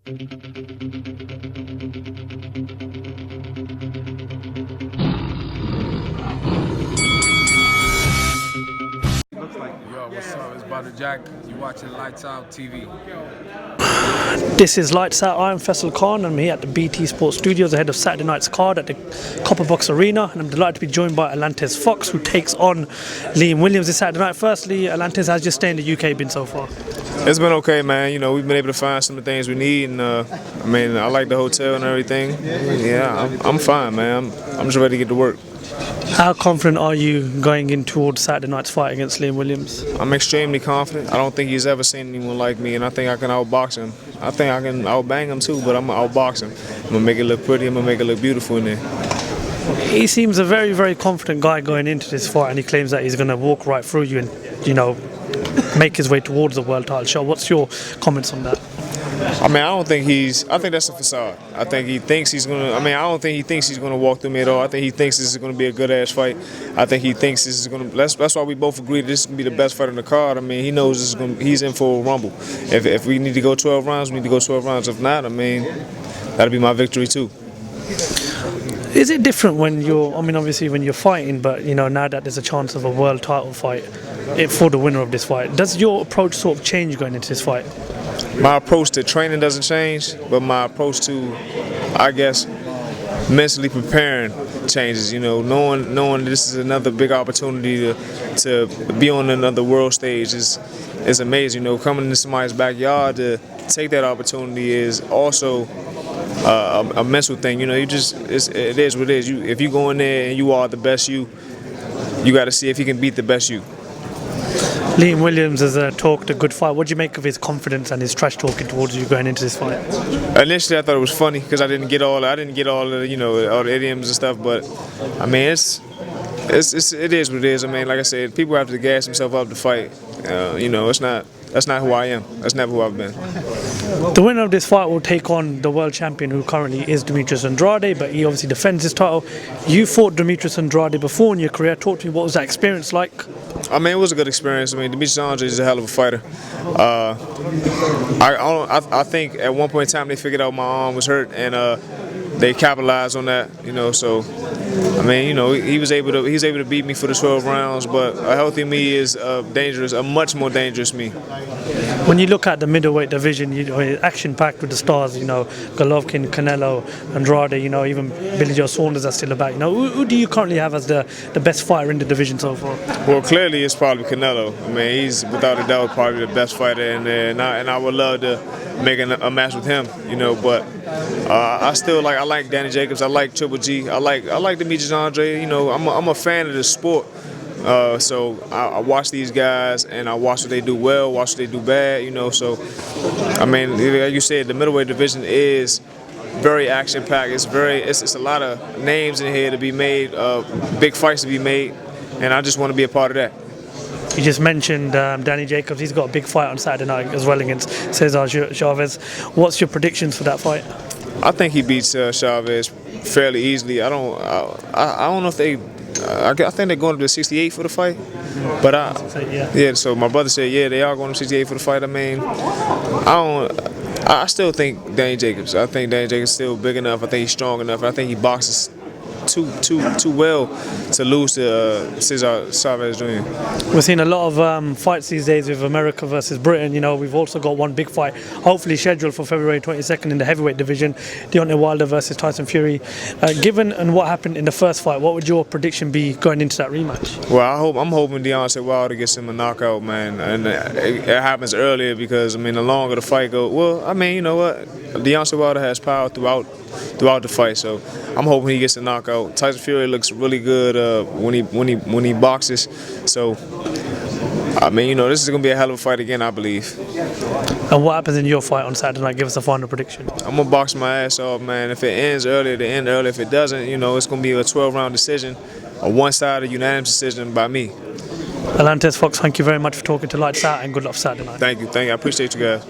Yo, what's up? It's Brother Jack. You watching Lights Out TV. This is Lights Out. I'm FAISAL Khan. I'm here at the BT Sports Studios ahead of Saturday night's card at the Copper Box Arena, and I'm delighted to be joined by Alantez Fox, who takes on Liam Williams this Saturday night. Firstly, Alantez, how's your stay in the UK been so far? It's been okay, man. You know, we've been able to find some of the things we need, and I mean, I like the hotel and everything. Yeah, I'm fine, man. I'm just ready to get to work. How confident are you going in towards Saturday night's fight against Liam Williams? I'm extremely confident. I don't think he's ever seen anyone like me, and I think I can outbox him. I think I can outbang him too, but I'm gonna outbox him. I'm gonna make it look pretty. I'm gonna make it look beautiful in there. He seems a very, very confident guy going into this fight, and he claims that he's going to walk right through you and, you know, make his way towards the world title shot. What's your comments on that? I mean, I think that's a facade. I think he thinks he's gonna. I mean, I don't think he thinks he's gonna walk through me at all. I think he thinks this is gonna be a good ass fight. I think he thinks this is gonna. That's why we both agree this is gonna be the best fight on the card. I mean, he knows this is gonna. He's in for a rumble. If we need to go 12 rounds, we need to go 12 rounds. If not, I mean, that'll be my victory too. Is it different when you're, I mean, obviously when you're fighting, but, you know, now that there's a chance of a world title fight for the winner of this fight, does your approach sort of change going into this fight? My approach to training doesn't change, but my approach to, I guess, mentally preparing changes. You know, knowing this is another big opportunity to be on another world stage is amazing. You know, coming into somebody's backyard to take that opportunity is also a mental thing. You know, it is what it is. If you go in there and you are the best you got to see if he can beat the best you. Liam Williams has talked a good fight. What do you make of his confidence and his trash talking towards you going into this fight? Initially, I thought it was funny because I didn't get all the, you know, all the idioms and stuff. But I mean, it is what it is. I mean, like I said, people have to gas themselves up to fight. You know, that's not who I am. That's never who I've been. The winner of this fight will take on the world champion, who currently is Demetrius Andrade, but he obviously defends his title. You fought Demetrius Andrade before in your career. Talk to me, what was that experience like? I mean, it was a good experience. I mean, Demetrius Andrade is a hell of a fighter. I think at one point in time they figured out my arm was hurt, and they capitalized on that. You know, so I mean, you know, he was able to beat me for the 12 rounds. But a healthy me is a much more dangerous me. When you look at the middleweight division, you know, action-packed with the stars, you know, Golovkin, Canelo, Andrade, you know, even Billy Joe Saunders are still about. You know, who do you currently have as the best fighter in the division so far? Well, clearly it's probably Canelo. I mean, he's without a doubt probably the best fighter in there, and I would love to make a match with him, you know. But I like Danny Jacobs. I like Triple G. I like Demetrius Andrade. You know, I'm a fan of the sport. So I watch these guys, and I watch what they do well, watch what they do bad, you know. So, I mean, like you said, the middleweight division is very action-packed. It's a lot of names in here to be made, big fights to be made, and I just want to be a part of that. You just mentioned Danny Jacobs. He's got a big fight on Saturday night as well against Cesar Chavez. What's your predictions for that fight? I think he beats Chavez fairly easily. I don't know if they. I think they're going up to 68 for the fight, but yeah. So my brother said, yeah, they are going to 68 for the fight. I mean, I still think Danny Jacobs. I think Danny Jacobs is still big enough. I think he's strong enough. I think he boxes too well to lose to Cesar Chavez Jr. We're seeing a lot of fights these days with America versus Britain. You know, we've also got one big fight, hopefully scheduled for February 22nd in the heavyweight division, Deontay Wilder versus Tyson Fury. Given and what happened in the first fight, what would your prediction be going into that rematch? Well, I'm hoping Deontay Wilder gets him a knockout, man, and it happens earlier because I mean, the longer the fight goes, well, I mean, you know what, Deontay Wilder has power throughout the fight, so I'm hoping he gets a knockout. Tyson Fury looks really good when he boxes, so I mean, you know, this is gonna be a hell of a fight again, I believe. And what happens in your fight on Saturday night? Give us a final prediction. I'm gonna box my ass off, man. If it ends early, to end early. If it doesn't, you know, it's gonna be a 12-round decision, a one-sided unanimous decision by me. Alantez Fox, thank you very much for talking to Lights Out, and good luck for Saturday night. Thank you. I appreciate you guys.